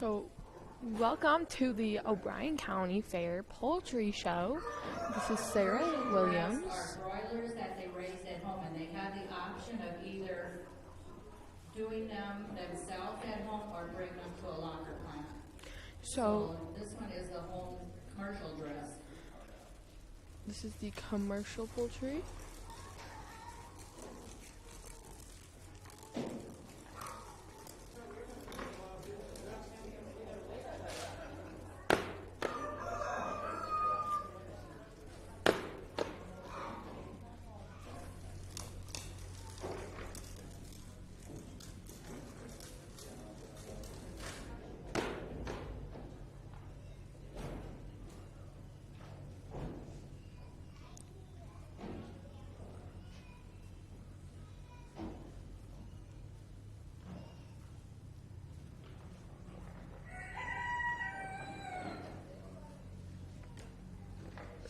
So, welcome to the O'Brien County Fair Poultry Show. This is Sarah Williams. Are broilers that they raise at home, and they have the option of either doing them themselves at home or bring them to a locker plant. So this one is the home commercial dress. This is the commercial poultry.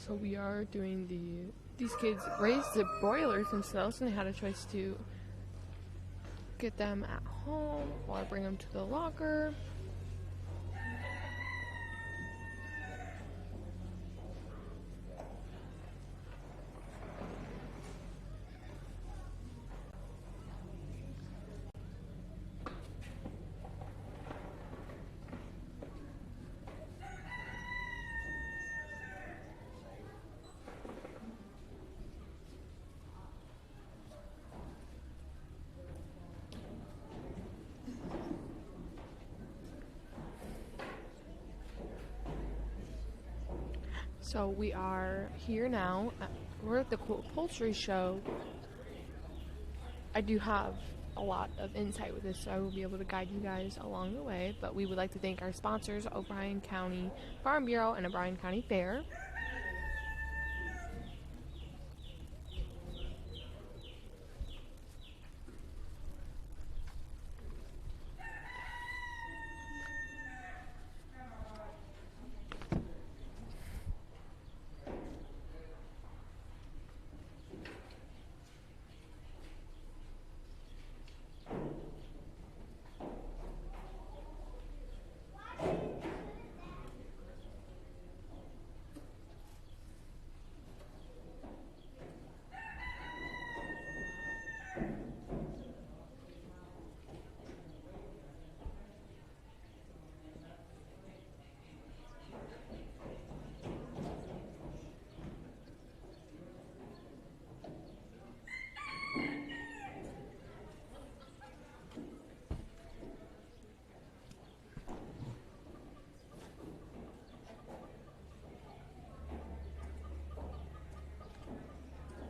So we are doing these kids raise the broilers themselves, and they had a choice to get them at home or bring them to the locker. So we are here now. We're at the Poultry Show. I do have a lot of insight with this, so I will be able to guide you guys along the way. But we would like to thank our sponsors, O'Brien County Farm Bureau and O'Brien County Fair.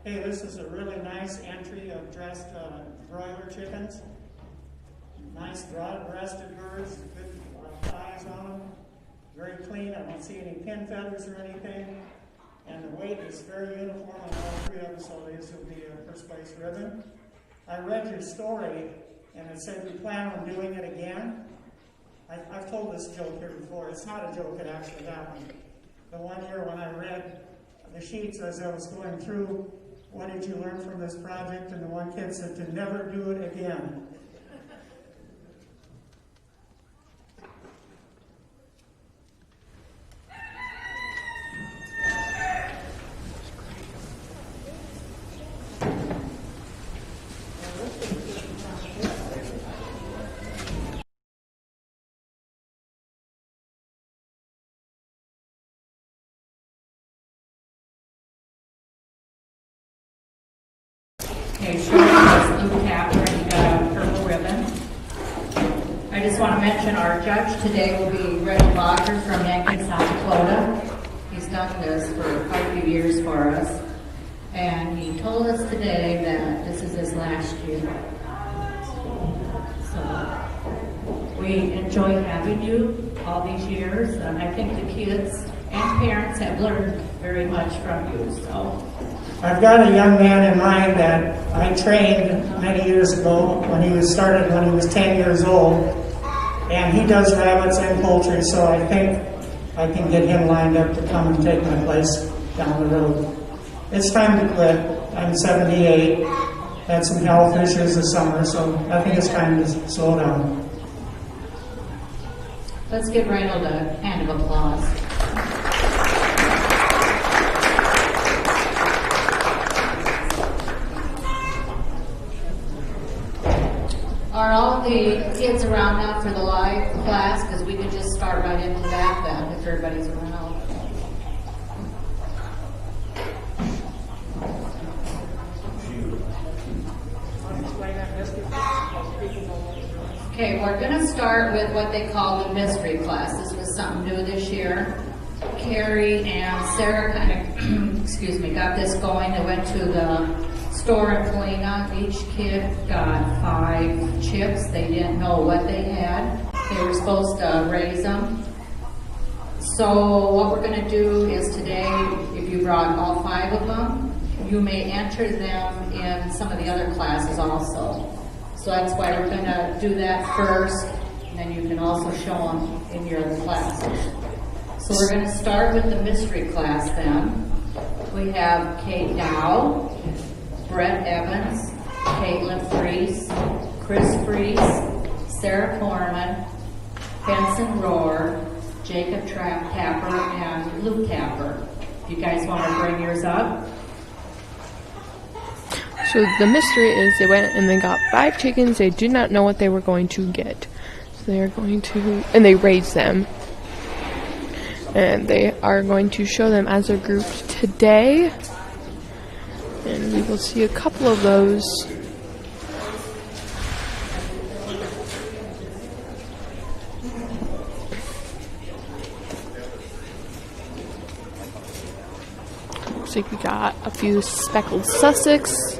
Hey, this is a really nice entry of dressed broiler chickens. Nice broad-breasted birds, good thighs on them. Very clean. I don't see any pin feathers or anything. And the weight is very uniform on all three of them, so these will be a first place ribbon. I read your story, and it said you plan on doing it again. I've told this joke here before. It's not a joke, it actually happened. The one year when I read the sheets as I was going through, what did you learn from this project? And the one kid said to never do it again. Okay, Showmanship blue cap, and you got a purple ribbon. I just want to mention our judge today will be Red Blocker from Yankton, South Dakota. He's done this for quite a few years for us. And he told us today that this is his last year. So we enjoy having you all these years, and I think the kids and parents have learned very much from you. So I've got a young man in mind that I trained many years ago when he was 10 years old, and he does rabbits and poultry, so I think I can get him lined up to come and take my place down the road. It's time to quit. I'm 78, had some health issues this summer, so I think it's time to slow down. Let's give Reynold a hand of applause. Are all the kids around now for the live class? Because we could just start right into that then, if everybody's around. Okay, we're going to start with what they call the mystery class. This was something new this year. Carrie and Sarah kind of, got this going. They went to the store in Polina. Each kid got 5 chips. They didn't know what they had. They were supposed to raise them. So what we're going to do is today, if you brought all 5 of them, you may enter them in some of the other classes also. So that's why we're going to do that first, and then you can also show them in your other classes. So we're going to start with the mystery class then. We have Kate Dow, Brett Evans, Caitlin Freese, Chris Freese, Sarah Foreman, Benson Rohr, Jacob Tapper, and Luke Tapper. If you guys want to bring yours up. So the mystery is they went and they got 5 chickens. They did not know what they were going to get. So they are going to, and they raised them. And they are going to show them as a group today. And we will see a couple of those. Looks like we got a few speckled Sussex.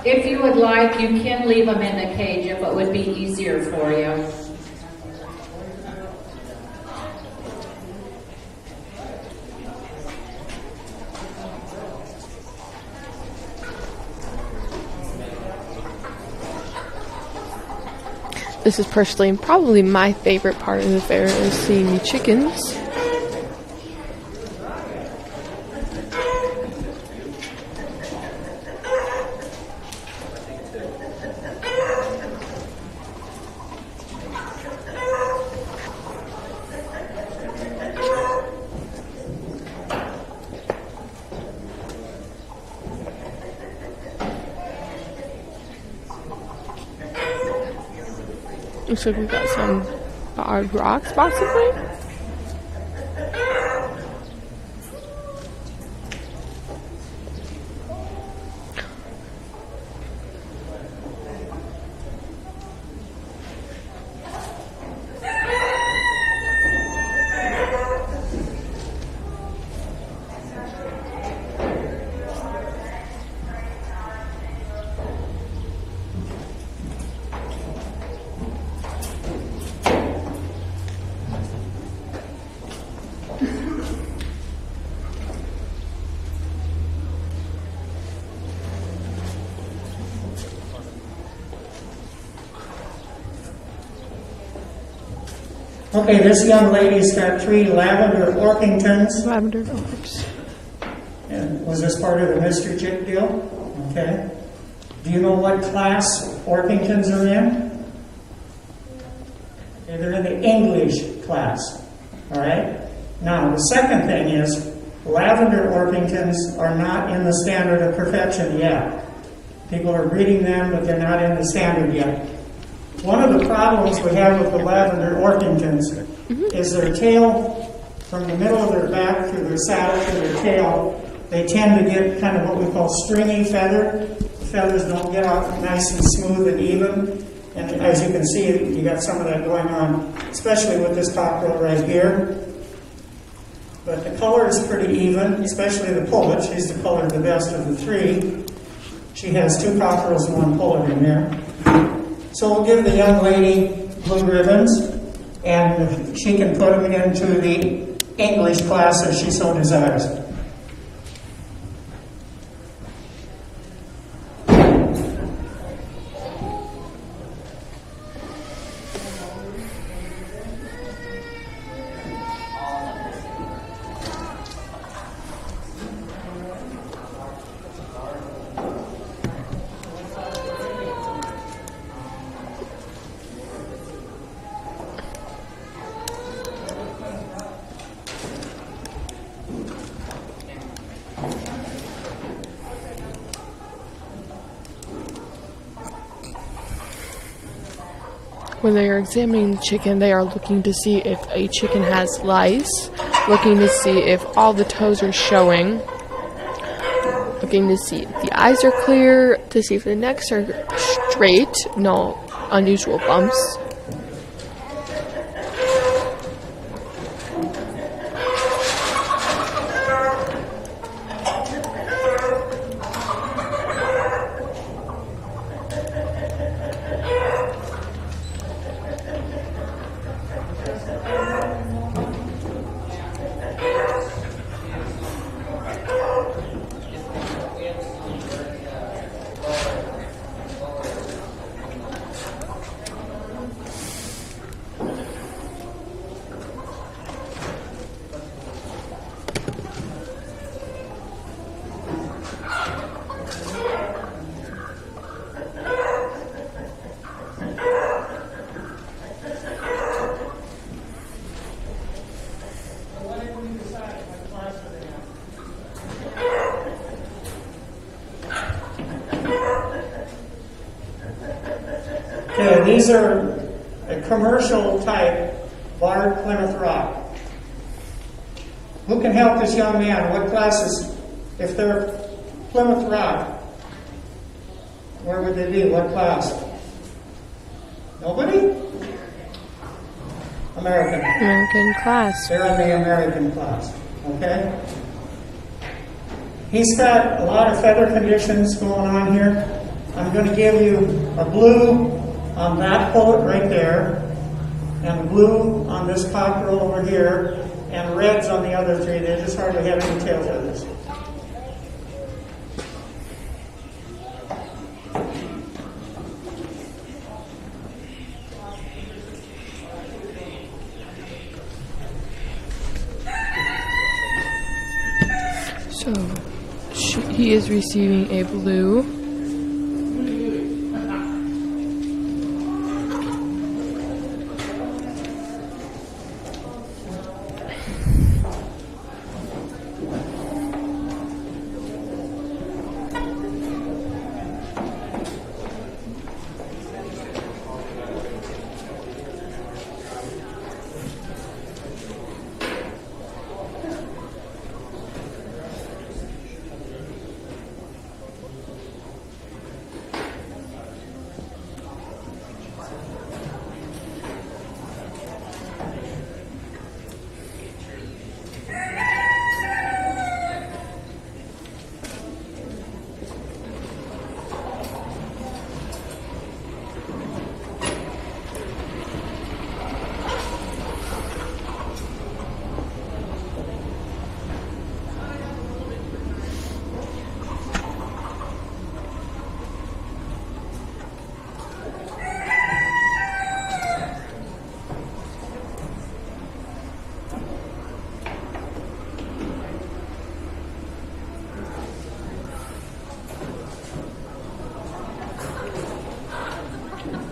If you would like, you can leave them in the cage if it would be easier for you. This is personally probably my favorite part of the fair is seeing the chickens. Looks like we've got some barred rocks, possibly. Okay, this young lady's got 3 Lavender Orpingtons. Lavender Orpingtons. And was this part of the mystery chick deal? Okay. Do you know what class Orpingtons are in? Okay, they're in the English class. All right? Now, the second thing is, Lavender Orpingtons are not in the standard of perfection yet. People are breeding them, but they're not in the standard yet. One of the problems we have with the Lavender Orpingtons is their tail, from the middle of their back through their saddle to their tail, they tend to get kind of what we call stringy feather. The feathers don't get out nice and smooth and even. And as you can see, you got some of that going on, especially with this cockerel right here. But the color is pretty even, especially the pullet. She's the color the best of the 3. She has 2 cockerels and 1 pullet in there. So we'll give the young lady blue ribbons, and she can put them into the English class if she so desires. When they are examining the chicken, they are looking to see if a chicken has lice, looking to see if all the toes are showing, looking to see if the eyes are clear, to see if the necks are straight, no unusual bumps. Okay, these are a commercial type barred Plymouth Rock. Who can help this young man? What classes, if they're Plymouth Rock, where would they be? What class? Nobody? American. American class. They're in the American class, okay? He's got a lot of feather conditions going on here. I'm going to give you a blue on that pullet right there, and blue on this cockerel over here, and reds on the other three. They just hardly have any tail feathers. So, he is receiving a blue.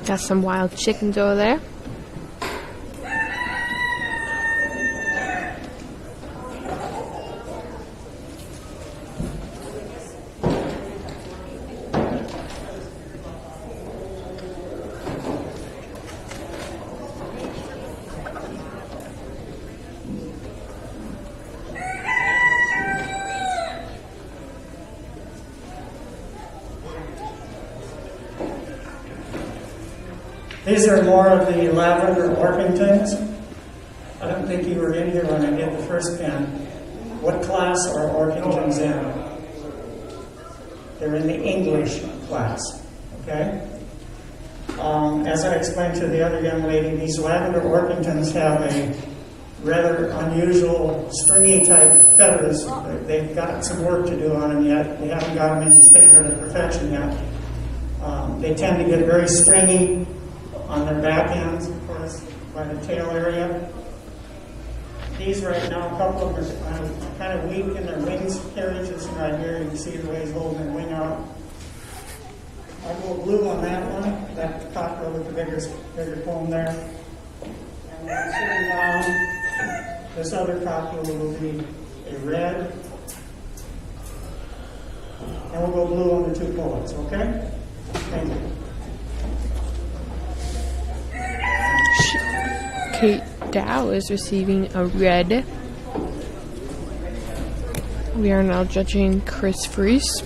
Got some wild chickens over there. These are more of the Lavender Orpingtons. I don't think you were in here when I did the first pen. What class are Orpingtons in? They're in the English class, okay? As I explained to the other young lady, these Lavender Orpingtons have a rather unusual stringy type feathers. They've got some work to do on them yet. They haven't got them in the standard of perfection yet. They tend to get very stringy on their back ends, of course, by the tail area. These right now, a couple of them are kind of weak in their wings carriages right here. You can see the way he's holding their wing out. I'll go blue on that one, that cockerel with the bigger comb there. And then sitting down, this other cockerel will be a red. And we'll go blue on the two pullets, okay? Thank you. Kate Dow is receiving a red. We are now judging Chris Freese.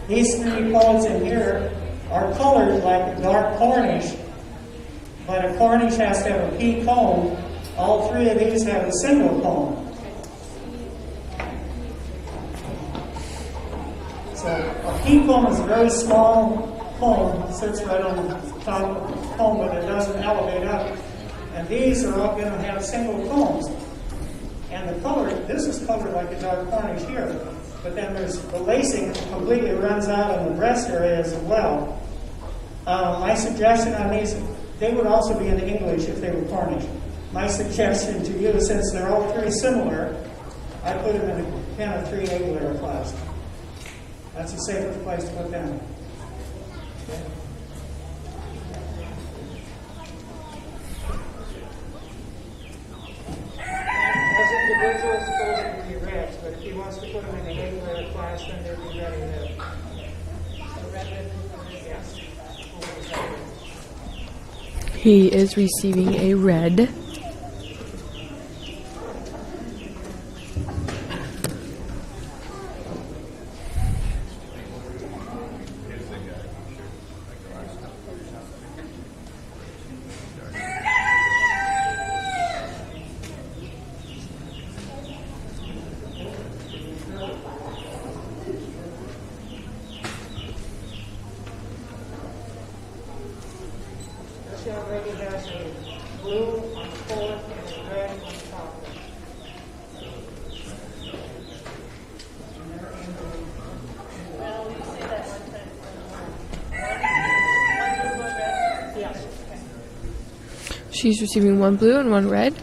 These three poles in here are colored like a dark Cornish, but a Cornish has to have a pea comb. All three of these have a single comb. So a pea comb is a very small comb, sits right on the top of the comb, but it doesn't elevate up. And these are all going to have single combs. And the color, this is colored like a dark Cornish here. But then there's the lacing completely runs out in the breast area as well. My suggestion on these, they would also be in English if they were Cornish. My suggestion to you, since they're all three similar, I put them in a pen of 3 egg layer class. That's the safest place to put them. Okay. As individuals, those would be reds, but if he wants to put them in the egg layer class, then they'd be red and red. Yes. He is receiving a red. This young lady has a blue on the pullet and a red on the top. Yes. She's receiving 1 blue and 1 red.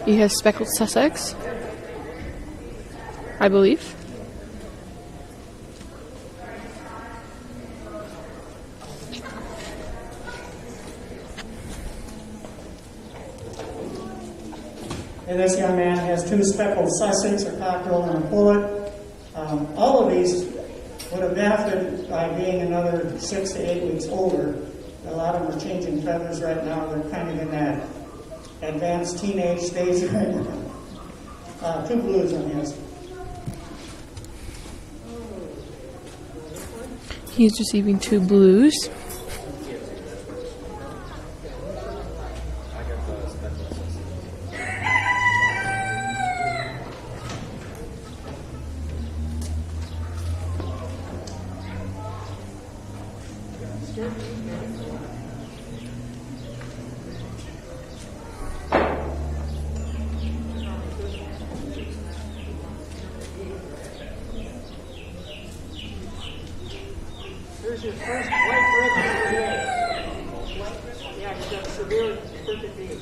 He has speckled Sussex, I believe. And this young man has 2 speckled Sussex, a cockerel, and a pullet. All of these would have benefited by being another 6 to 8 weeks older. A lot of them are changing feathers right now. They're kind of in that advanced teenage stage right now. 2 blues on his. He's receiving 2 blues. Here's your first white ribbon of the day. Yeah, he's got severe crooked beak.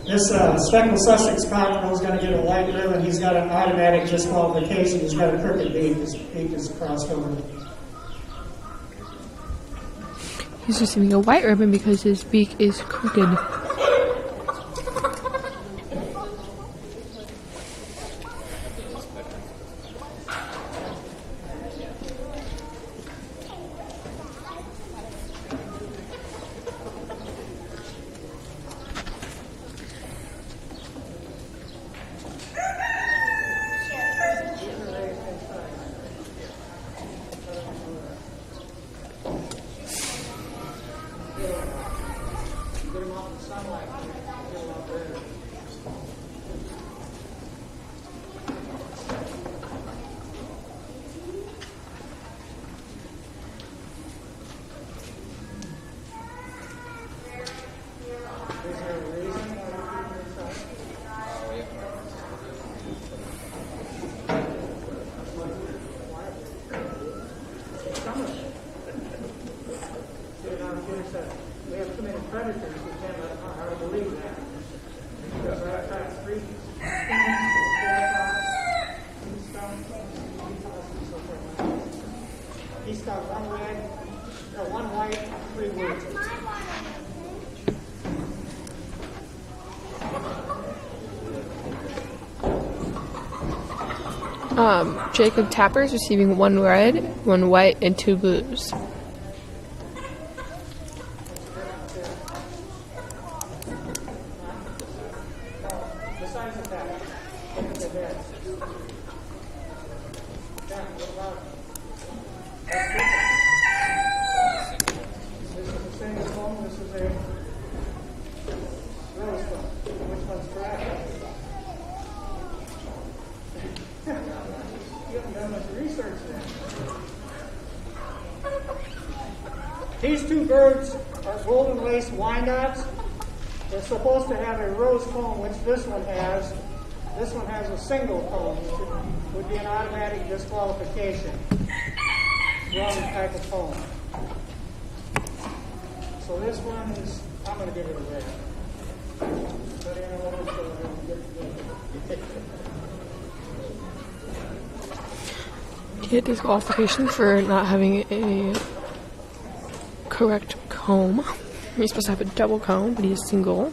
This speckled Sussex cockerel is going to get a white ribbon. He's got an automatic disqualification. He's got a crooked beak. His beak is crossed over. He's receiving a white ribbon because his beak is crooked. there's we have too many predators, we can't let them out. I don't believe that. Because I have 3 he's got 1 red, 1 white, 3 woods. Jacob Tapper is receiving 1 red, 1 white, and 2 blues. The size of that. Look at the heads. Yeah, what about this is a single comb, this is a rose comb. Which one's correct? You haven't done much research then. These 2 birds are golden lace wyandottes. They're supposed to have a rose comb, which this one has. This one has a single comb, which would be an automatic disqualification. Wrong type of comb. So this one is, I'm going to give it a red. But you know what, so I'm going to get it. Get disqualification for not having a correct comb. He's supposed to have a double comb, but he's single.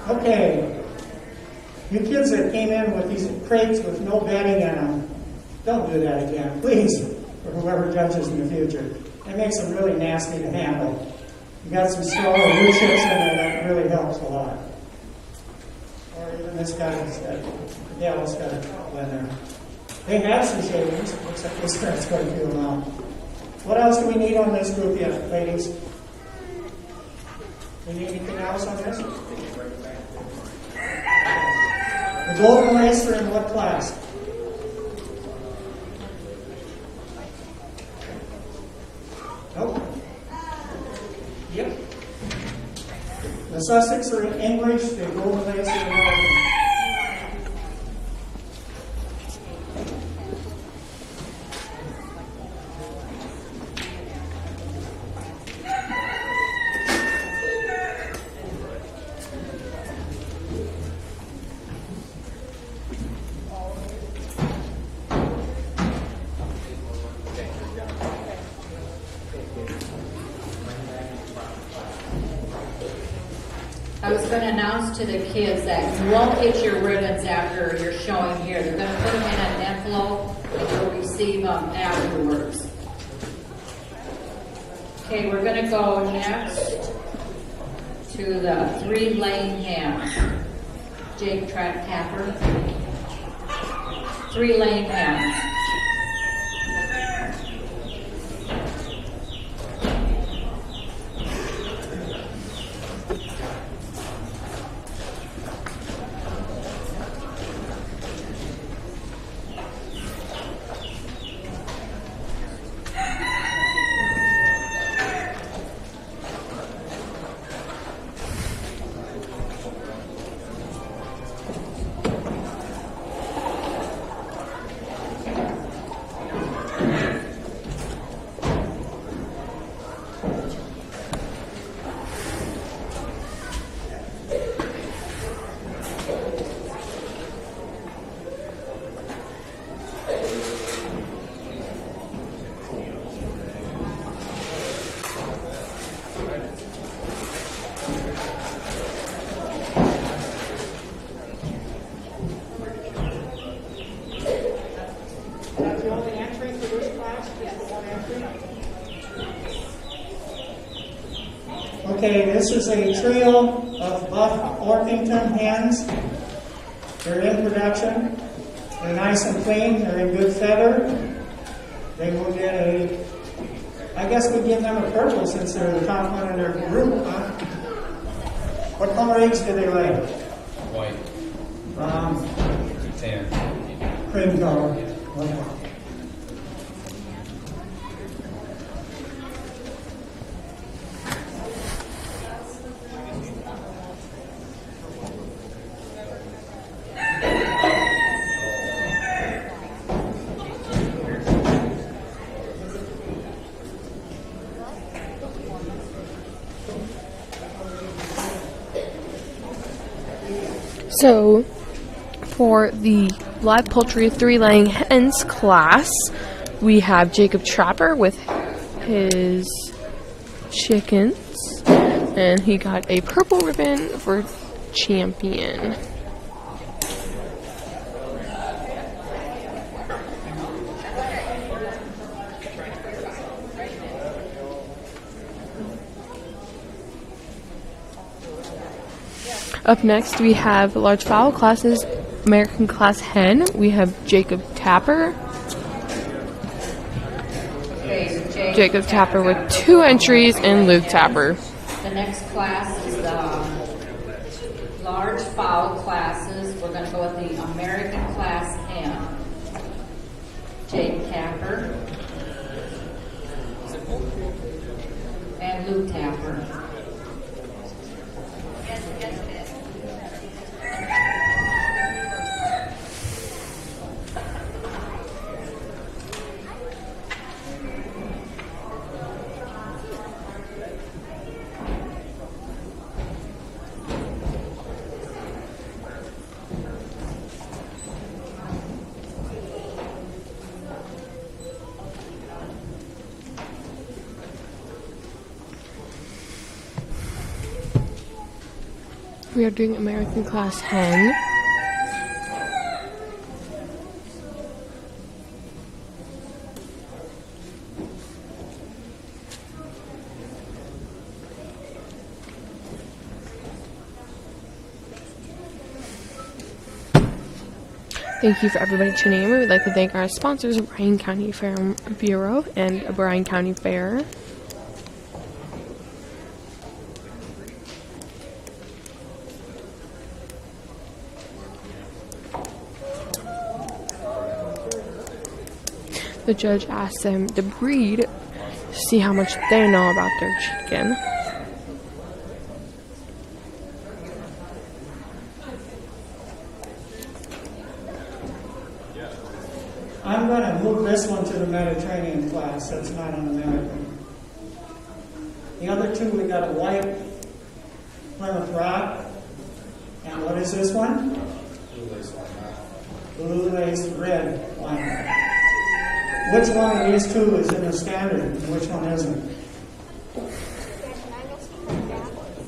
Okay, you kids that came in with these crates with no bedding in them, don't do that again, please, for whoever judges in the future. It makes them really nasty to handle. You got some straw or wood chips in there, that really helps a lot. Or even this guy's got, yeah, it's got a couple in there. They have some shavings, looks like this guy's quite a few of them out. What else do we need on this group yet, ladies? We need anything else on this? The golden lace are in what class? Nope. Yep. The Sussex are in English, the golden lace are in American. I was going to announce to the kids that you won't get your ribbons after you're showing here. They're going to put them in an envelope and you'll receive them afterwards. Okay, we're going to go next to the 3 laying hens. Jake Tapper. 3 laying hens. Okay, this is a trio of buff Orpington hens. They're in production. They're nice and clean. They're in good feather. They will get a, I guess we give them a purple since they're the top one in their group, huh? What color eggs do they lay? White. Tan. Cream color. Okay. So, for the live poultry 3-laying hens class, we have Jacob Trapper with his chickens, and he got a purple ribbon for champion. Up next, we have large fowl classes, American class hen. We have Jacob Tapper. Okay, Jacob Tapper with 2 entries, and Luke Tapper. The next class is the large fowl classes. We're going to go with the American class hen. Jake Tapper and Luke Tapper. We are doing American class hen. Thank you for everybody tuning in. We would like to thank our sponsors, Bryan County Fair Bureau and Bryan County Fair. The judge asked them to breed to see how much they know about their chicken. I'm going to move this one to the Mediterranean class. That's not an American. The other two, we got a white Plymouth Rock. And what is this one? Blue lace red wine. Which one of these two is in the standard and which one isn't?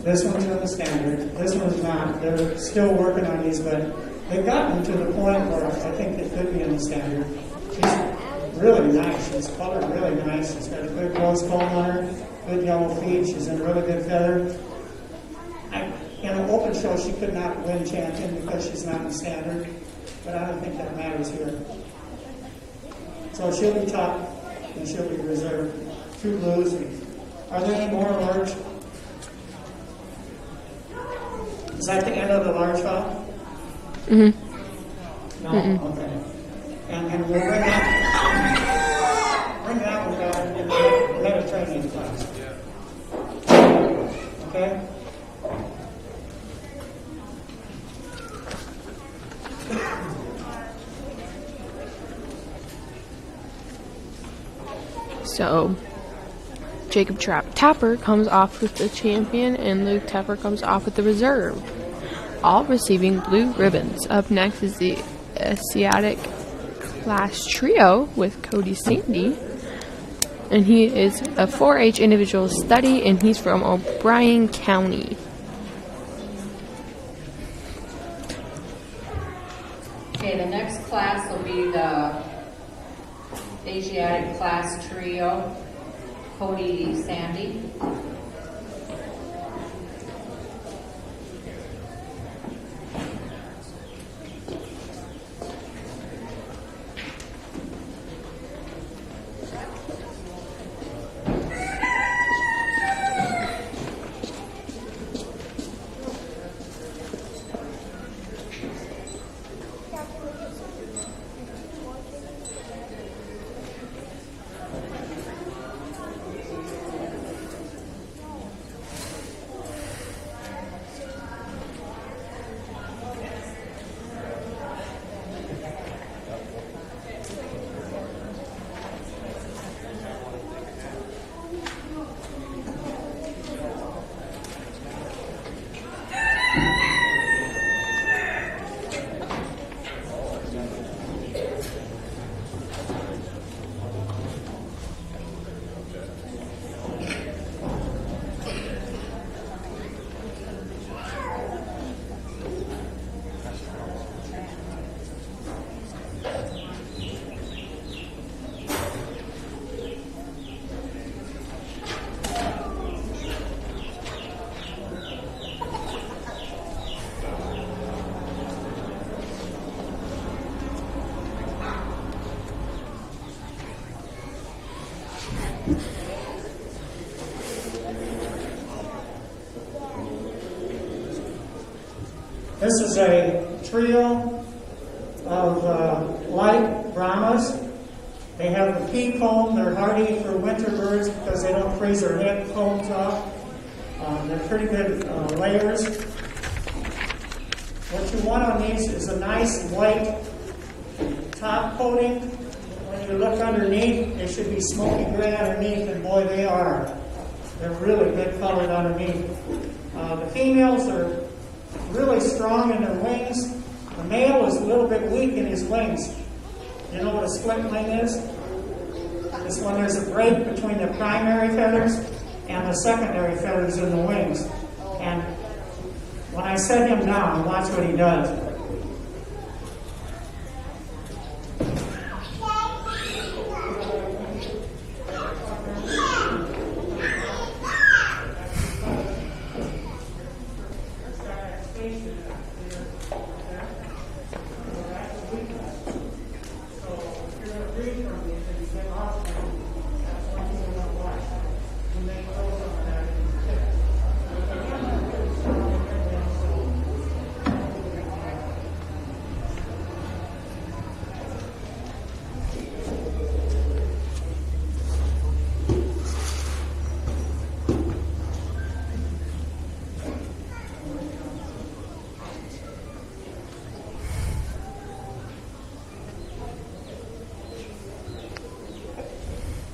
This one's in the standard. This one's not. They're still working on these, but they've gotten to the point where I think it could be in the standard. She's really nice. She's colored really nice. She's got a good rose comb on her, good yellow feet. She's in really good feather. In an open show, she could not win champion because she's not in the standard, but I don't think that matters here. So she'll be top and she'll be reserved. 2 blues. Are there any more large? Is that the end of the large fowl? Mm-hmm. No? Mm-mm. Okay. And we'll bring that one down in the Mediterranean class. Okay? So, Jacob Tapper comes off with the champion, and Luke Tapper comes off with the reserve, all receiving blue ribbons. Up next is the Asiatic class trio with Cody Sandy, and he is a 4-H individual study, and he's from O'Brien County. Okay, the next class will be the Asiatic class trio, Cody Sandy. This is a trio of light Brahmas. They have the pea comb. They're hardy for winter birds because they don't freeze their head combs off. They're pretty good layers. What you want on these is a nice white top coating. When you look underneath, they should be smoky gray underneath, and boy, they are. They're really good colored underneath. The females are really strong in their wings. The male is a little bit weak in his wings. You know what a split wing is? It's when there's a break between the primary feathers and the secondary feathers in the wings. And when I set him down, watch what he does.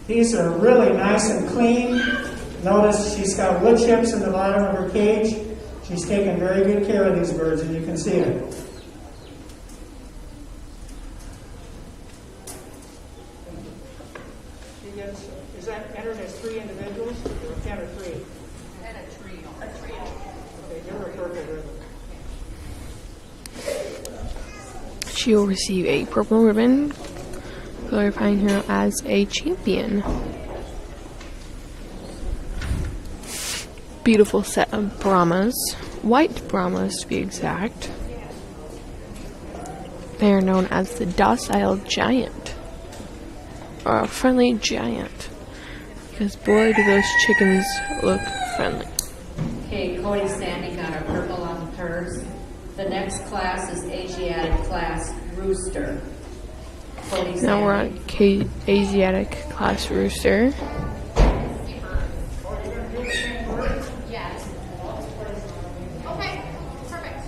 These are really nice and clean. Notice she's got wood chips in the bottom of her cage. She's taking very good care of these birds, and you can see it. Is that entered as 3 individuals, or 10 or 3? And a trio. A trio. Okay, give her a purple ribbon. She will receive a purple ribbon, glorifying her as a champion. Beautiful set of Brahmas, white Brahmas to be exact. They are known as the Docile Giant, or a friendly giant, because boy do those chickens look friendly. Okay, Cody Sandy got a purple on hers. The next class is Asiatic class Rooster. Cody Now we're Sandy. on Asiatic class Rooster. Yes. Okay, perfect.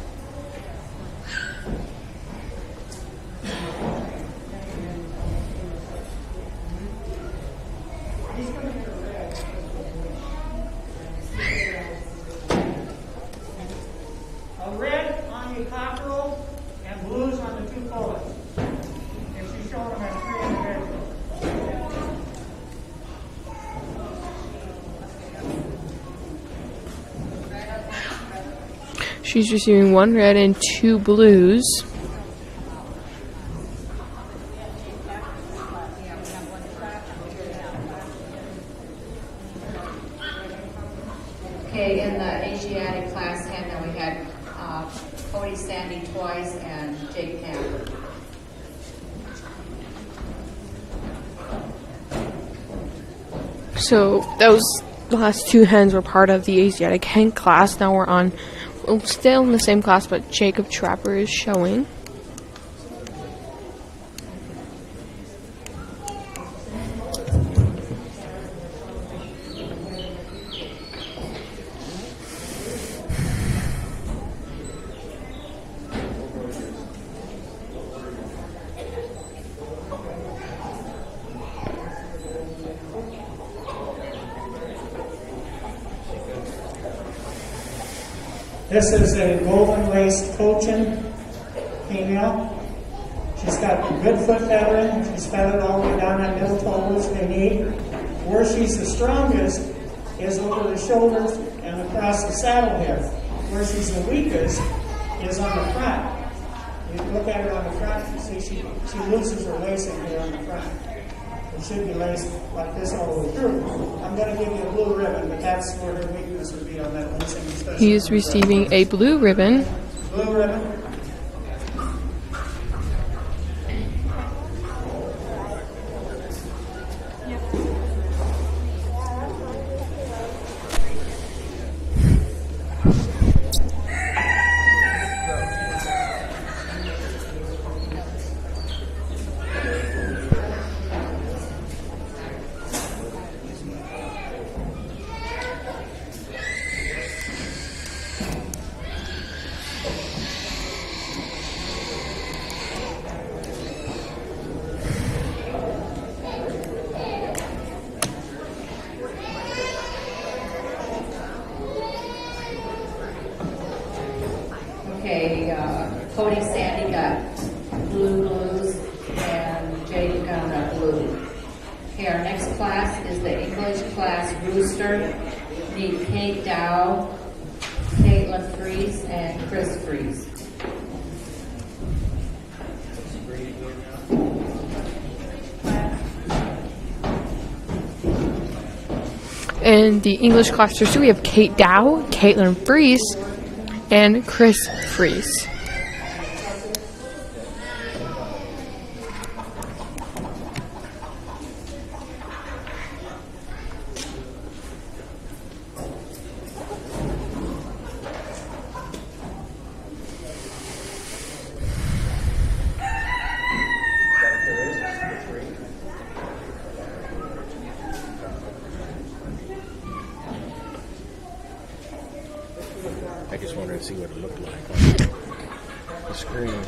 A red on the cockerel and blues on the 2 pullets. And she's showing them as 3 individuals. She's receiving 1 red and 2 blues. Okay, in the Asiatic class 10, then we had Cody Sandy twice and Jake Tapper. So those last two hens were part of the Asiatic hen class. Now we're on, still in the same class, but Jacob Trapper is showing. This is a golden laced cochin female. She's got good foot feathering. She's feathered all the way down that middle toes and knee. Where she's the strongest is over the shoulders and across the saddle head. Where she's the weakest is on the front. You look at her on the front, you see she loses her lacing here on the front. It should be laced like this all the way through. I'm going to give you a blue ribbon, but that's where her weakness would be on that lacing. Especially He is receiving a blue ribbon. blue ribbon. Okay, Cody Sandy got blues, and Jake got a blue. Okay, our next class is the English class Rooster. Need Kate Dow, Caitlin Fries, and Chris Fries. In the English class Rooster, we have Kate Dow, Caitlin Fries, and Chris Fries. I just wanted to see what it looked like on the screen.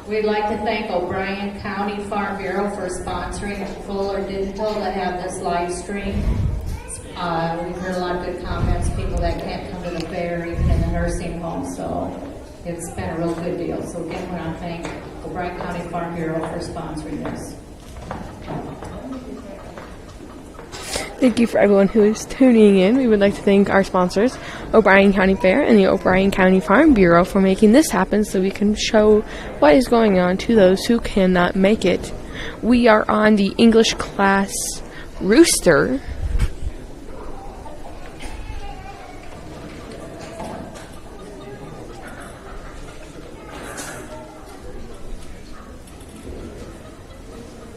We'd like to thank O'Brien County Farm Bureau for sponsoring Fuller Digital to have this live stream. We've heard a lot of good comments, people that can't come to the fair, even in the nursing home, so it's been a real good deal. So again, we want to thank O'Brien County Farm Bureau for sponsoring this. Thank you for everyone who is tuning in. We would like to thank our sponsors, O'Brien County Fair and the O'Brien County Farm Bureau, for making this happen so we can show what is going on to those who cannot make it. We are on the English class Rooster.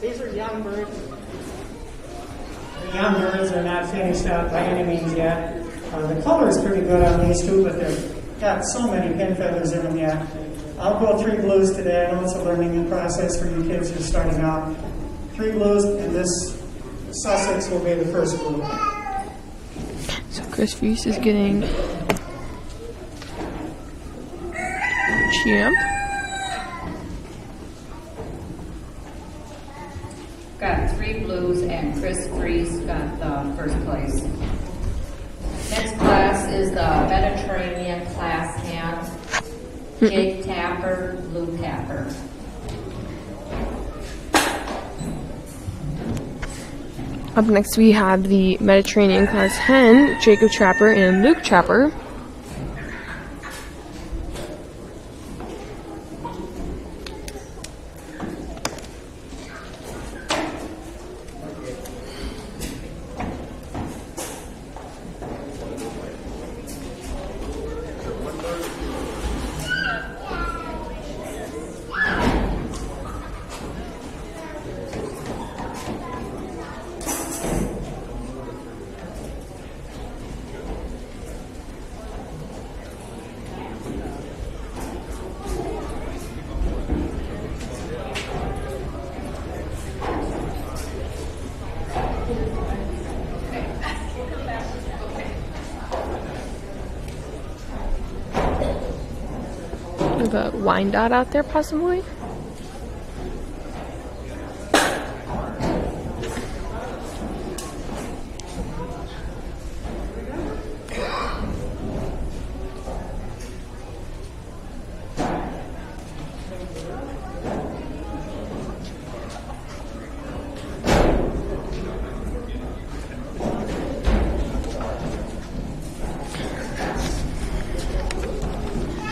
These are young birds. The young birds are not finished up by any means yet. The color is pretty good on these two, but they've got so many pin feathers in them yet. I'll go 3 blues today. I know it's a learning process for you kids who are starting out. 3 blues, and this Sussex will be the first blue. So Chris Fries is getting champ. Got 3 blues, and Chris Fries got the first place. Next class is the Mediterranean class hand. Jake Tapper, Blue Tapper. Up next we have the Mediterranean class hen, Jacob Trapper and Luke Trapper. We have a Wyandotte out there, possibly.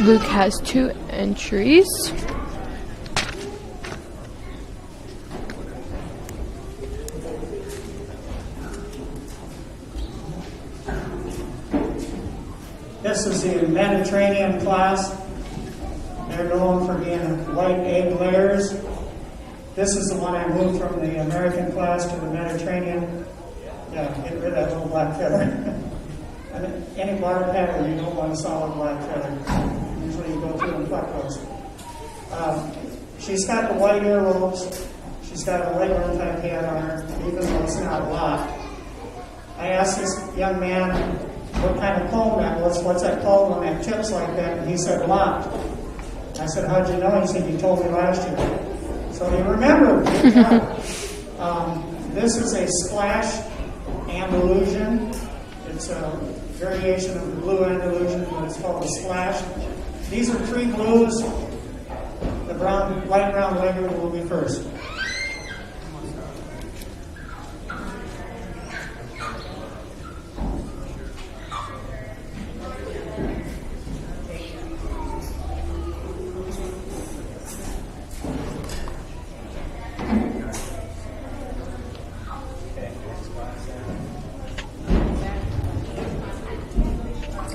Luke has 2 entries. This is the Mediterranean class. They're known for being white egg layers. This is the one I moved from the American class to the Mediterranean. Yeah, get rid of that little black feather. Any barred pattern, you don't want a solid black feather. Usually you go through and pluck those. She's got the white ear lobes. She's got a leghorn type head on her, even though it's not a lot. I asked this young man what kind of comb that was. What's that called when that tips like that? And he said, lot. I said, how'd you know? He said, you told me last year. So he remembered. This is a splash Andalusian. It's a variation of the blue Andalusian, but it's called a splash. These are 3 blues. The brown, light brown leghorn will be first.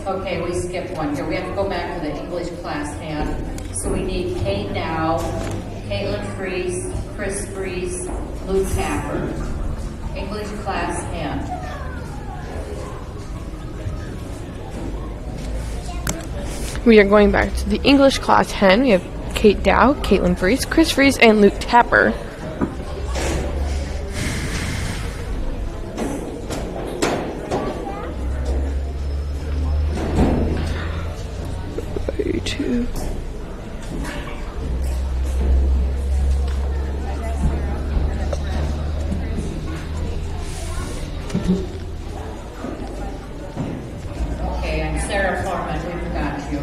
Okay, we skipped one here. We have to go back to the English class hand. So we need Kate Dow, Caitlin Fries, Chris Fries, Luke Tapper. English class hand. We are going back to the English class hen. We have Kate Dow, Caitlin Fries, Chris Fries, and Luke Tapper. Okay, I'm Sarah Foreman. We forgot you.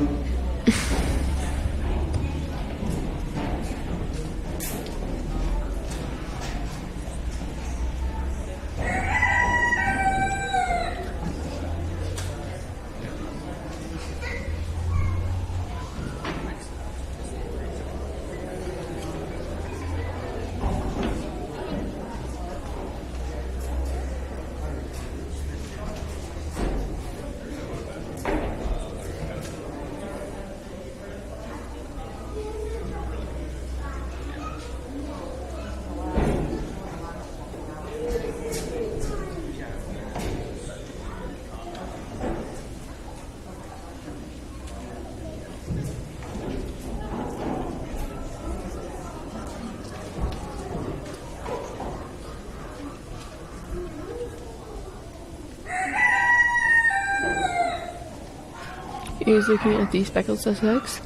He's looking at the speckled Sussex.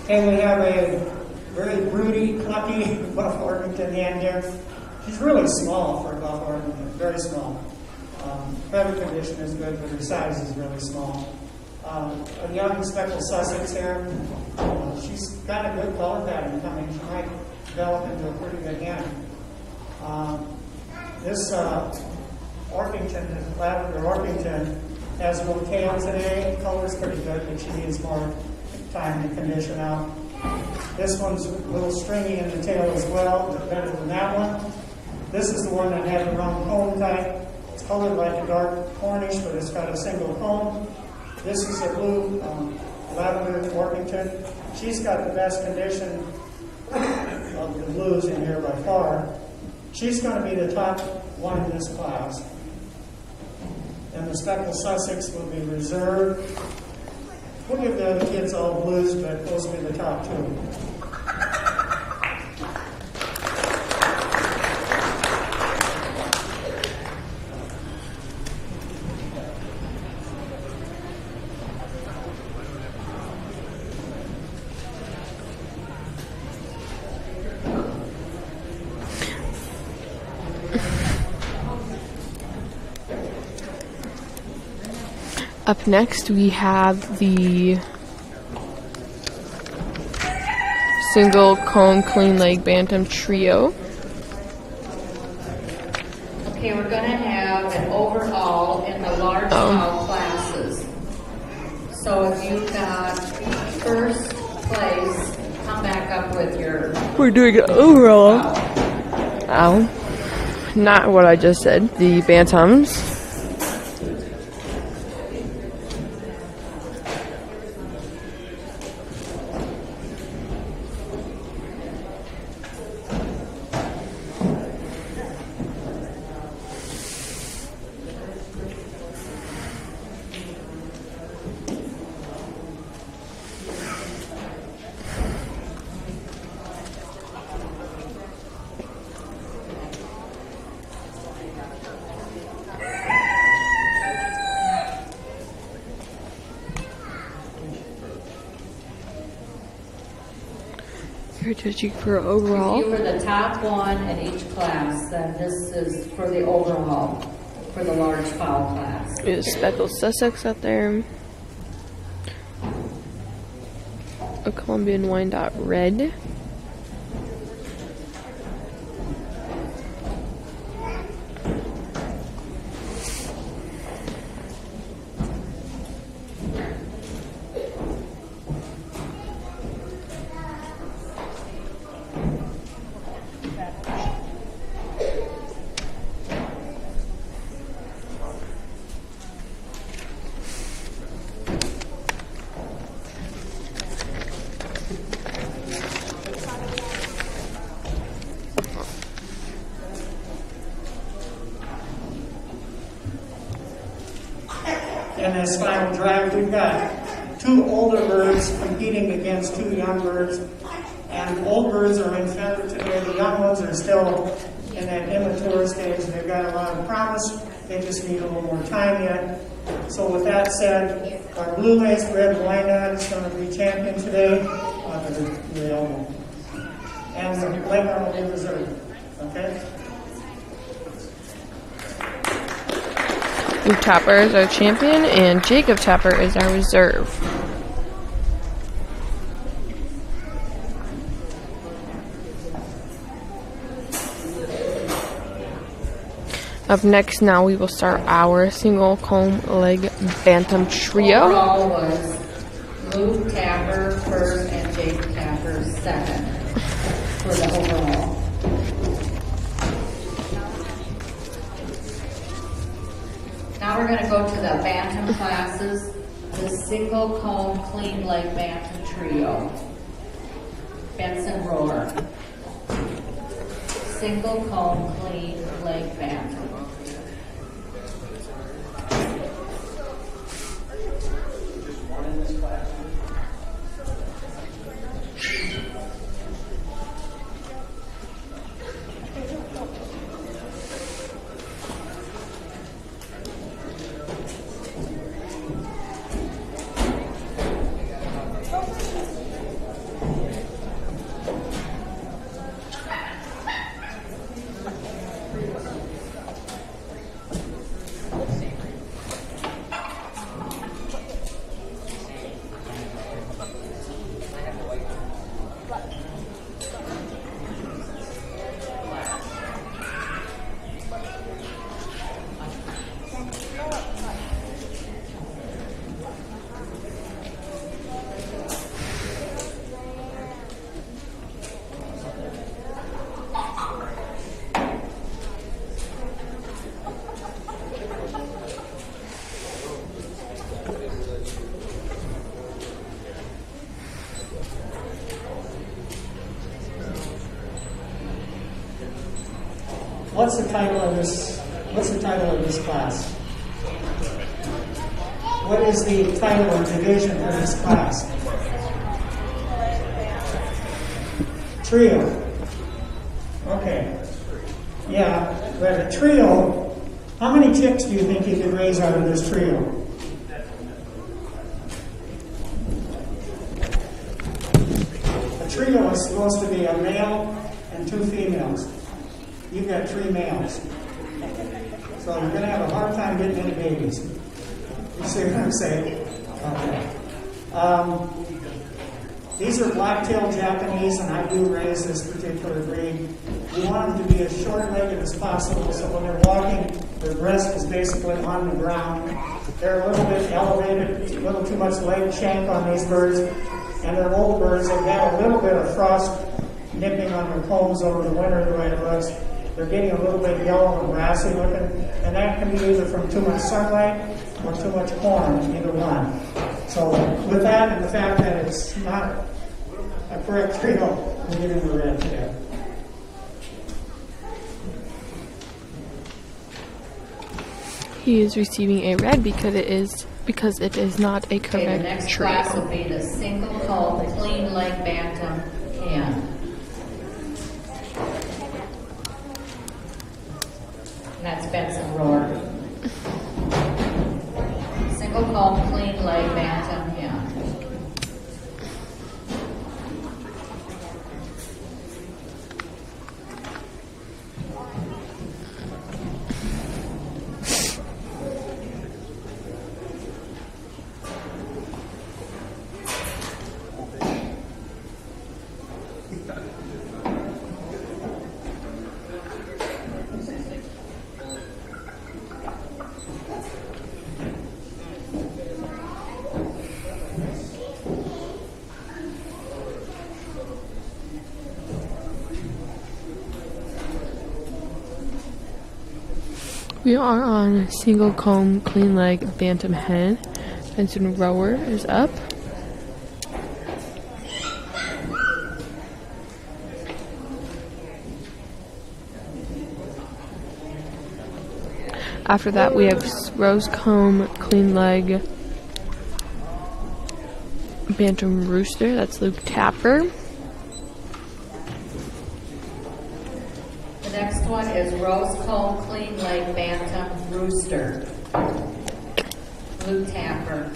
And we have a very broody, plucky Buff Orpington hen here. She's really small for a Buff Orpington, very small. Feather condition is good, but her size is really small. A young speckled Sussex here. She's got a good color pattern coming. She might develop into a pretty good hen. This Orpington, Lavender Orpington, has a little tail today. The color's pretty good, but she needs more time to condition out. This one's a little stringy in the tail as well, but better than that one. This is the one that had the wrong comb type. It's colored like a dark cornish, but it's got a single comb. This is a blue Lavender Orpington. She's got the best condition of the blues in here by far. She's going to be the top one in this class. And the speckled Sussex will be reserved. We'll give the other kids all blues, but those will be the top two. Up next, we have the single comb clean leg bantam trio. Okay, we're going to have an overall in the large fowl classes. So if you got first place, come back up with your... We're doing it overall. Ow. Not what I just said. The bantams. You're judging for overall. If you were the top one in each class, then this is for the overall, for the large fowl class. There's speckled Sussex out there. A Colombian Wyandotte Red. In this final drive, we've got two older birds competing against two young birds. And old birds are in feather today. The young ones are still in that immature stage. They've got a lot of promise. They just need a little more time yet. So with that said, our blue-laced red Wyandotte is going to be champion today. And the Lavender will be reserved. Okay? Luke Tapper is our champion, and Jacob Tapper is our reserve. Up next, now we will start our single comb leg bantam trio. Overall was Luke Tapper first and Jacob Tapper second for the overall. Now we're going to go to the bantam classes, the single comb clean leg bantam trio. Benson Roller. Single comb clean leg bantam. What's the title of this? What's the title of this class? What is the title or division for this class? Trio. Okay. Yeah, but a trio, how many chicks do you think you could raise out of this trio? A trio is supposed to be a male and 2 females. You've got 3 males. So you're going to have a hard time getting any babies. You see what I'm saying? Okay. These are black-tailed Japanese, and I do raise this particular breed. You want them to be as short-legged as possible, so when they're walking, their breast is basically on the ground. They're a little bit elevated, a little too much leg shank on these birds, and they're old birds. They've got a little bit of frost nipping on their combs over the winter, the way it looks. They're getting a little bit yellow and brassy looking, and that can be either from too much sunlight or too much corn, either one. So with that and the fact that it's not a correct trio, we'll get into red today. He is receiving a red because it is not a correct Okay, the next trio. class will be the single hull clean leg bantam hen. And that's Benson Roar. Single hull clean leg bantam hen. We are on single comb, clean leg, bantam hen. Benson Rower is up. After that, we have rose comb, clean leg, bantam rooster. That's Luke Tapper. The next one is rose comb clean leg bantam rooster. Blue Tapper.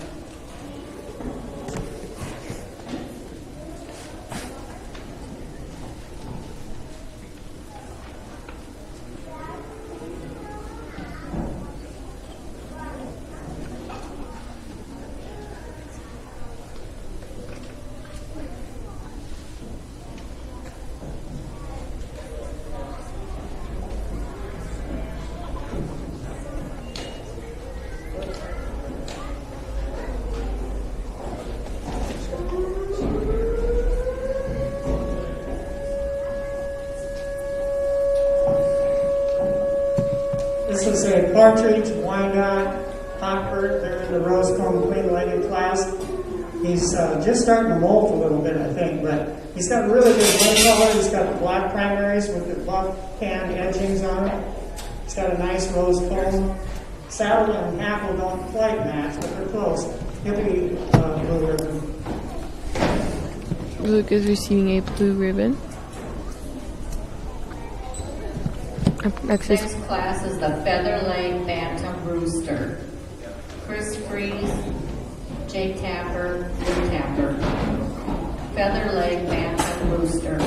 This is a partridge, Wyandotte, Hawkbird. They're in the rose comb clean-legged class. He's just starting to molt a little bit, I think, but he's got really good wing color. He's got the black primaries with the buck tan edgings on it. He's got a nice rose comb. Saddle and hackle don't quite match, but they're close. He'll be blue ribbon. Luke is receiving a blue ribbon. Next is Next class is the feather leg bantam rooster. Chris Freeze, Jake Tapper, Blue Tapper. Feather leg bantam rooster.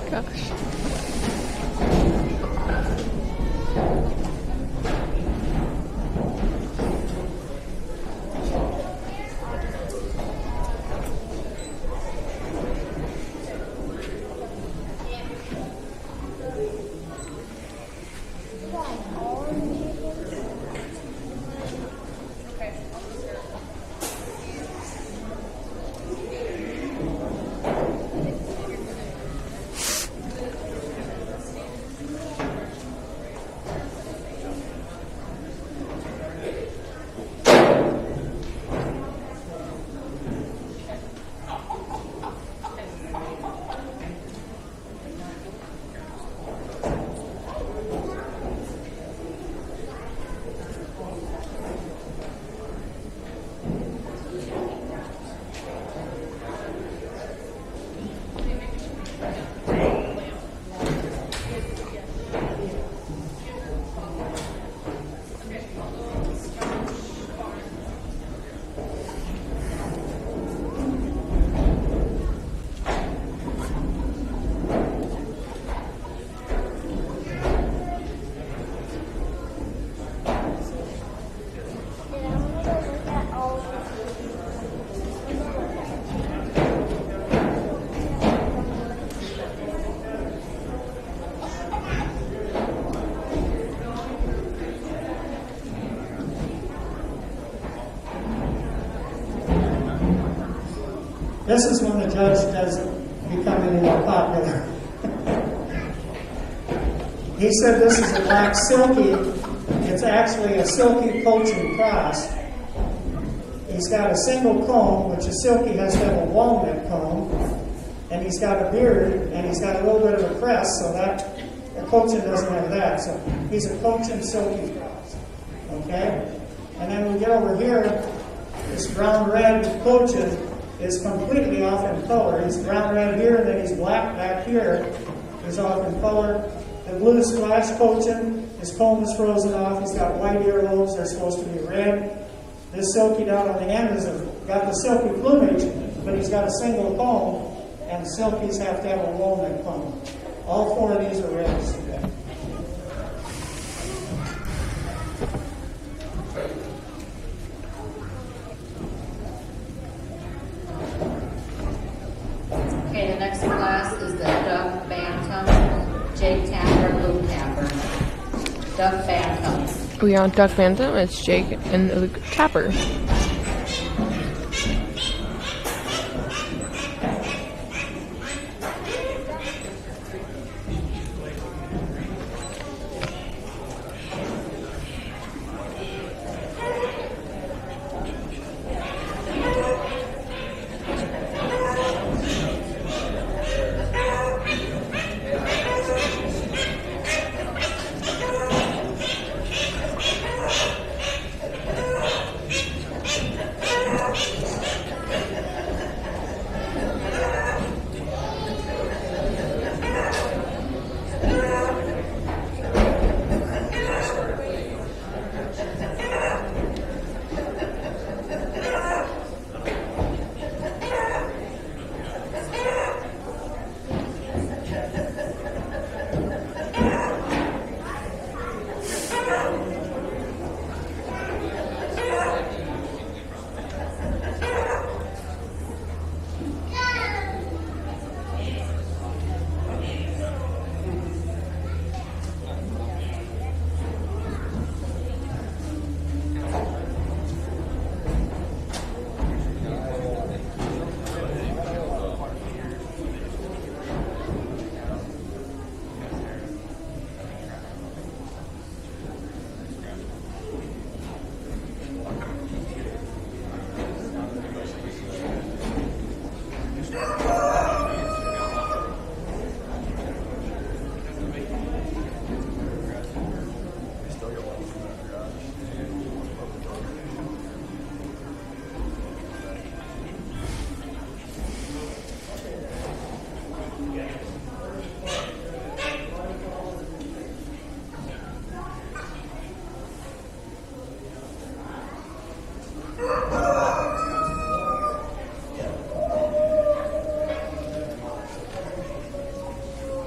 gosh. This is when the judge does become any more popular. He said this is a black silky. It's actually a silky Cochin cross. He's got a single comb, which a silky has to have a walnut comb, and he's got a beard, and he's got a little bit of a crest, so that a Cochin doesn't have that. So he's a Cochin silky cross. Okay? And then we get over here, this brown-red Cochin is completely off in color. He's brown-red here, and then he's black back here. He's off in color. The blue splash Cochin, his comb is frozen off. He's got white earlobes. They're supposed to be red. This silky down on the end has got the silky plumage, but he's got a single comb, and silkies have to have a walnut comb. All four of these are reds today. Okay, the next class is the Duck Bantam, Jake Tapper, Luke Tapper. Duck Bantam. We are on Duck Bantam. It's Jake and Luke Tapper.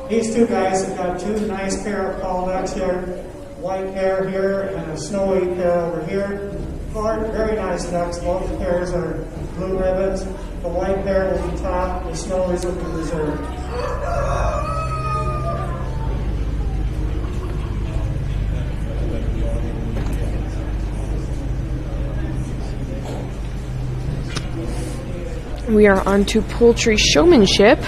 These two guys have got two nice pair of call ducks here, white pair here and a snowy pair over here. Very nice ducks. Both pairs are blue ribbons. The white pair will be top, the snowies will be reserved. We are on to Poultry Showmanship.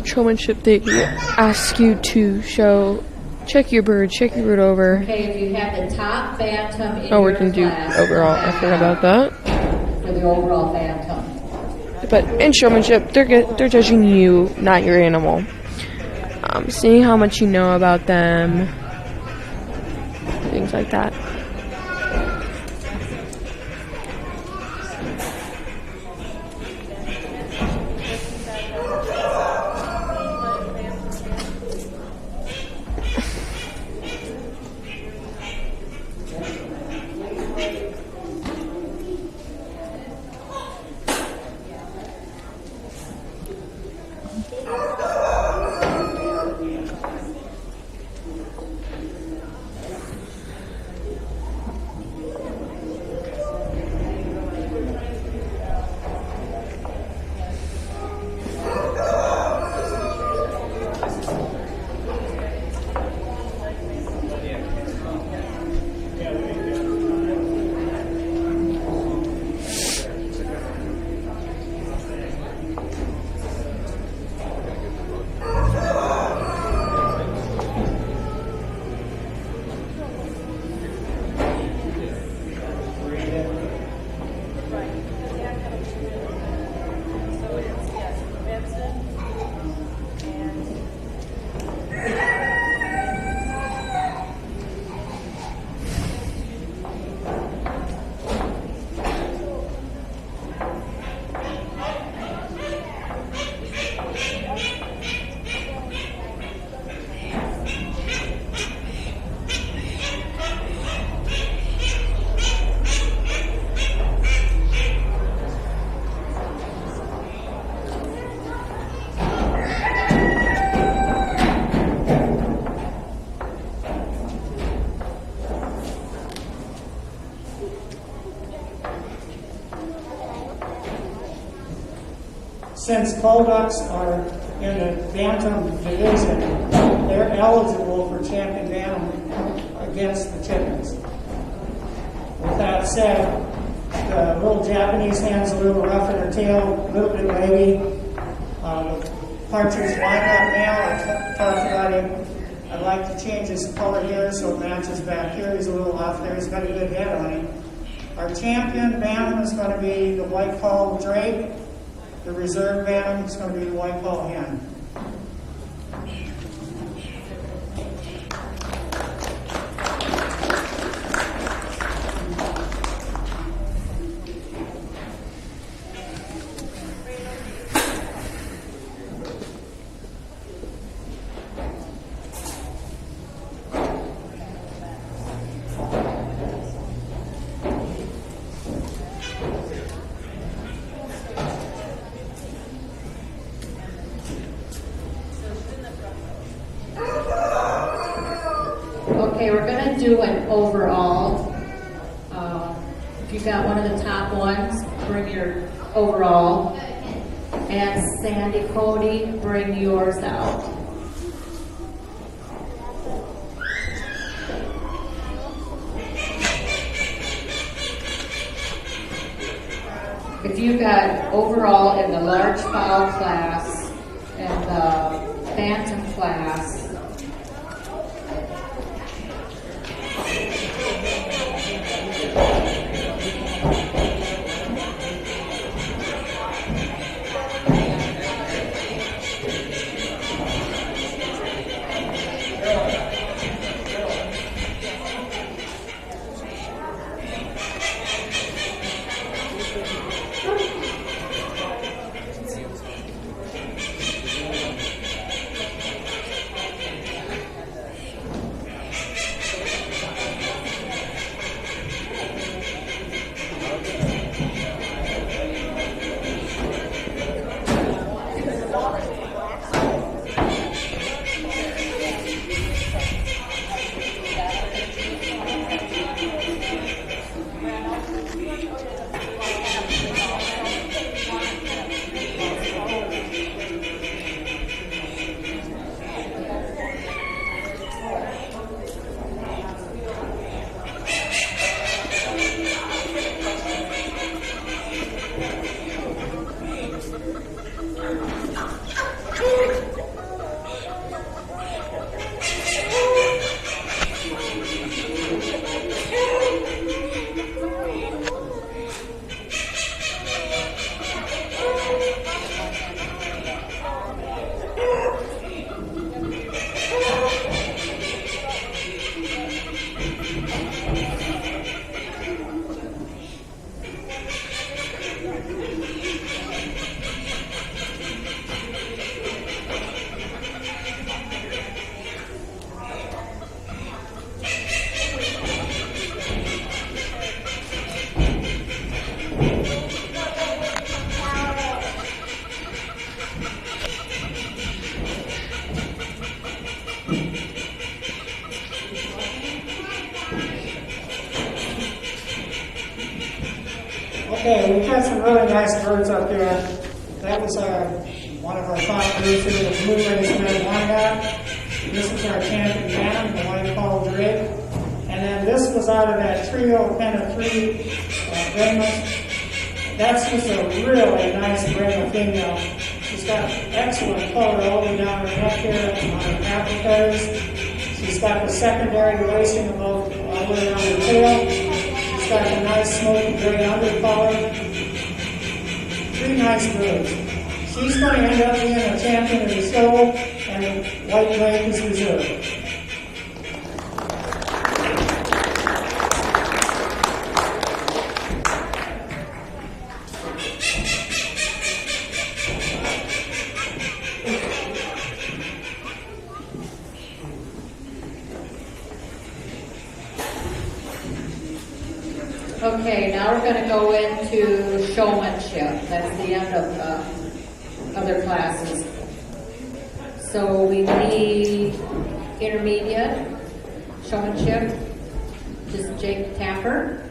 Showmanship, they ask you to check your bird over. Okay, if you have the top bantam in We're your going to do class, overall. I forgot about that. for the overall bantam. But in showmanship, they're judging you, not your animal. Seeing how much you know about them, things like that. since bull ducks are in the bantam division, they're eligible for champion bantam against the chickens. With that said, the little Japanese hen's a little rough in her tail, a little bit wavy. Partridge wyandotte male, I talked about him. I'd like to change his color here so it matches back here. He's a little off there. He's got a good head on him. Our champion bantam is going to be the white-polled drake. The reserve bantam is going to be the white-polled hen. Okay, we're going to do an overall. If you got one of the top ones, bring your overall. And Sandy, Cody, bring yours out. If you got overall in the large fowl class and the bantam class, Okay, we've got some really nice birds up here. That was one of our top birds here, the blue-raised red wyandotte. This was our champion bantam, the white-polled drake. And then this was out of that trio, kind of three Brahmas. That's just a really nice Brahma female. She's got excellent color all the way down her neck here on her apricot. She's got the secondary lacing all the way around her tail. She's got a nice smoky gray undercolor. Three nice birds. She's going to end up being a champion of the show, and the white drake is reserved. okay, now we're going to go into showmanship. That's the end of other classes. So we need intermediate showmanship. Just Jake Tapper.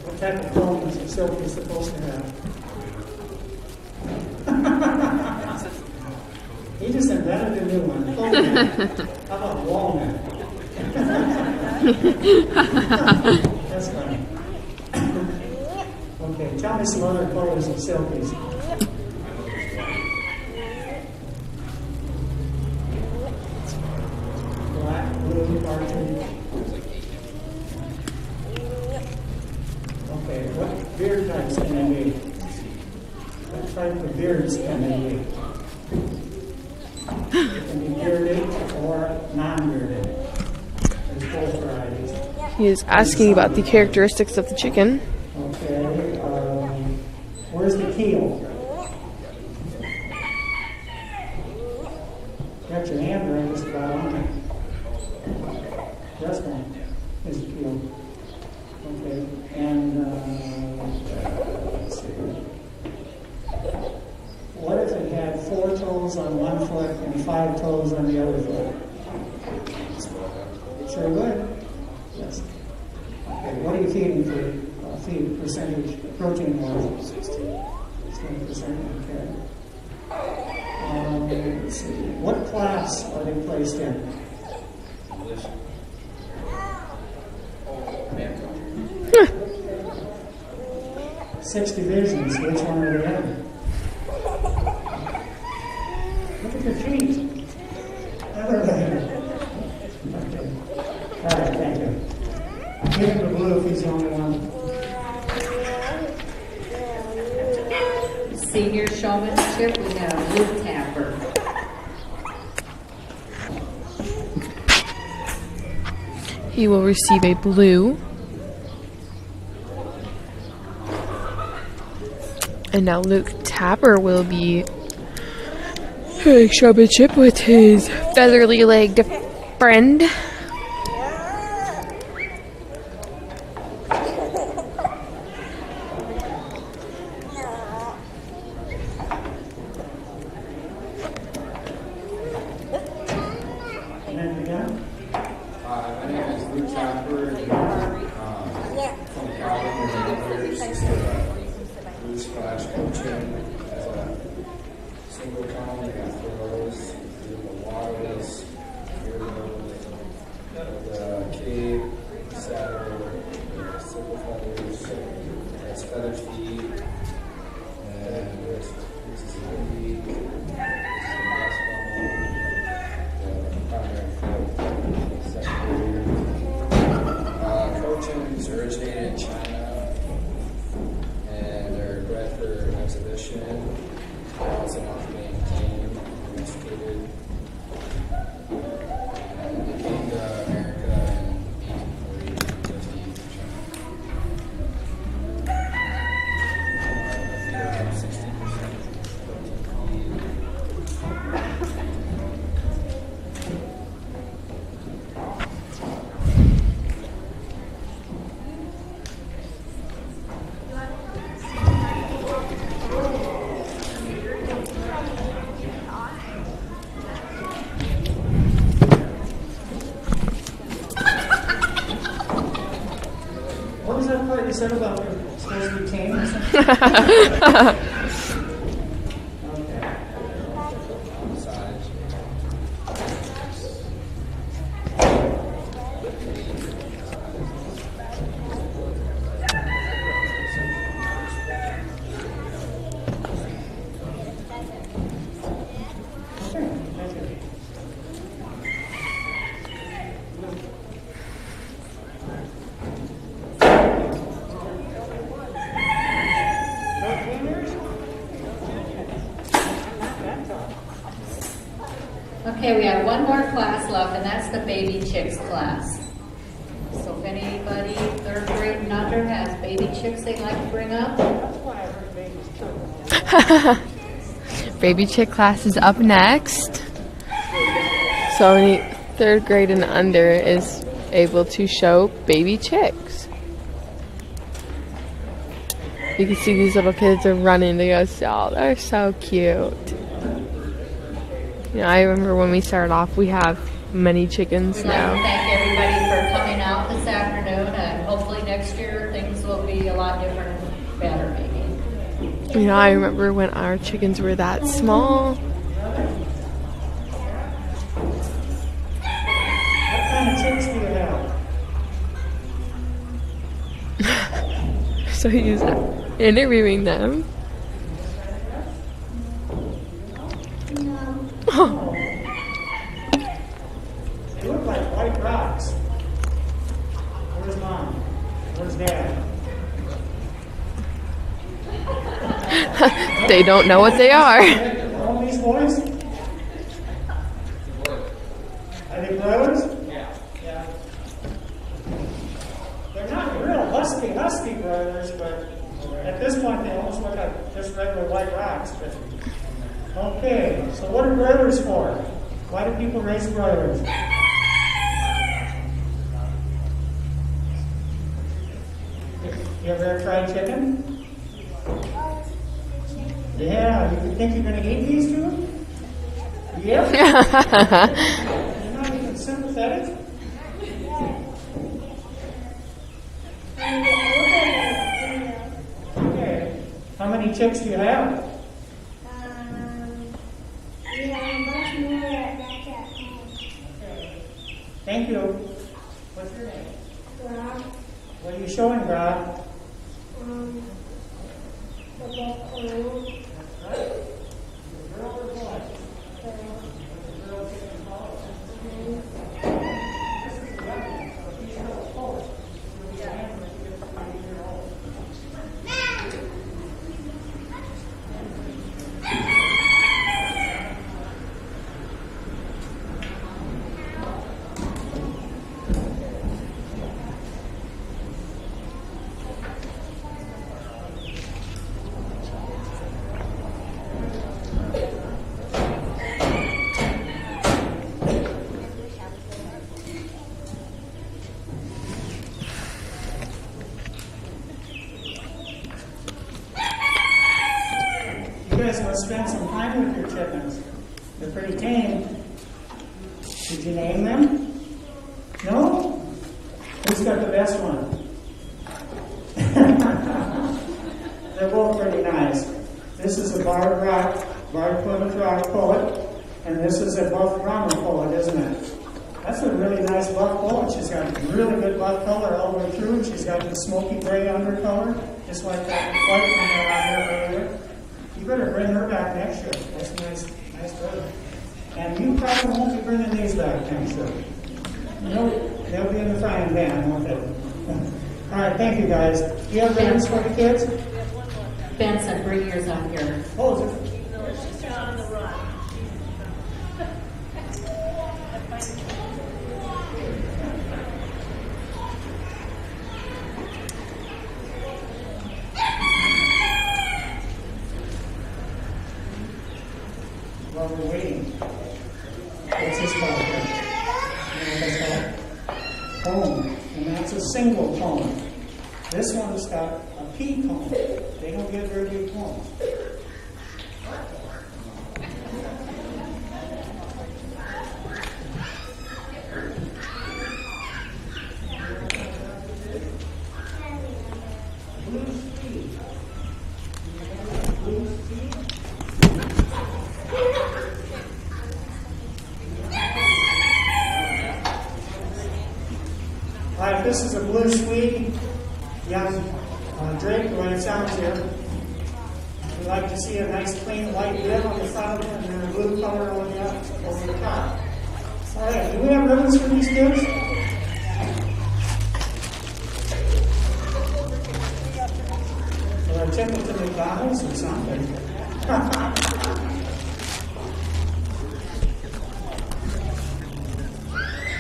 What type of comb is the silky supposed to have? He just invented a new one. How about walnut? That's funny. Okay, tell me some other colors of silkies. Black, blue, cartoon. Okay, what beard types can they be? What type of beards can they be? It can be bearded or non-bearded. There's both varieties. He is asking about the characteristics of the chicken. Okay, where's the keel? Got your hand right just about on it. This one is the keel. Okay, and let's see. What if it had 4 toes on one foot and 5 toes on the other foot? It sure would. Yes. Okay, what are you feeding for feed percentage protein wise? 16%. Okay. Let's see. What class are they placed in? 6 divisions. Which one are they in? Look at your feet. Other way. Okay. All right, thank you. Give him the blue if he's the only one. Senior Showmanship, we have Blue Tapper. He will receive a blue. And now Luke Tapper will be having showmanship with his featherly legged friend. My name is Luke Chapter, and from Poultry. As a single column, we got throws, the waterless, the cave, saddle, silver feathers, that's feather feet, and this is a week, Coachings originated in China, and they're bred for exhibition. They're also not being tamed, domesticated. And they came to America in 1840, around 60% protein feed. What was that part you said about they're supposed to be tame or something? Okay. Okay, we have one more class left, and that's the baby chicks class. So if anybody 3rd grade and under has baby chicks they'd like to bring up, Baby chick class is up next. So any 3rd grade and under is able to show baby chicks. You can see these little kids are running to go see. Oh, they're so cute. You know, I remember when we started off, we have many chickens We'd like to now. thank everybody for coming out this afternoon, and hopefully next year things will be a lot different and better maybe. You know, I remember when our chickens were that small. What kind of chicks do you have? So he's interviewing them. They look like white rocks. Where's Mom? Where's Dad? They don't know what they are. All these boys? Are they brothers? Yeah. They're not real husky brothers, but at this point they almost look like just regular white rocks. But okay, so what are broilers for? Why do people raise broilers? You ever tried chicken? Yeah, you think you're going to eat these two? Yep. You're not even sympathetic? Okay. How many chicks do you have? We have much more back at home. Thank you. What's your name? Rob, What are you showing, Rob? the buffalo, Girl or boy? You guys must spend some time with your chickens. They're pretty tame. Did you name them? No? Who's got the best one? They're both pretty nice. This is a barred-footed rock pullet, and this is a buff Brahma pullet, isn't it? That's a really nice buff pullet. She's got really good buff color all the way through. She's got the smoky gray undercolor, just like that white one that I had earlier. You better bring her back next year. That's a nice bird. And you probably won't be bringing these back next year. Nope, they'll be in the frying pan, won't they? All right, thank you guys. Do you have ribbons for the kids? Benson, bring yours up here. Oh, is it? While we're waiting, what's this called here? You know what that's called? Comb. And that's a single comb. This one's got a pea comb. They don't get very big combs. All right, this is a blue sweet young drake, the way it sounds here. We like to see a nice clean white bib on the front of it and then a blue color over the top. All right, do we have ribbons for these kids? Or a ticket to McDonald's or something?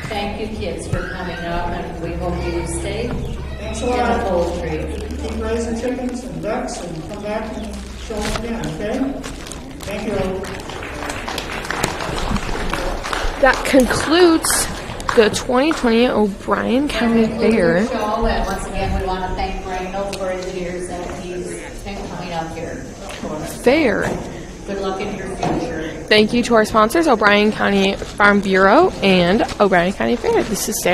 Thank you, kids, for coming up, and we hope you stay Thanks a in the lot. poultry. Keep raising chickens and ducks and come back and show them again, okay? Thank you. That concludes the 2020 O'Brien County Fair. Show, and once again, we want to thank Reynolds for his years that he's been coming up here for us. Fair. Good luck in your future. Thank you to our sponsors, O'Brien County Farm Bureau and O'Brien County Fair. This is Sarah.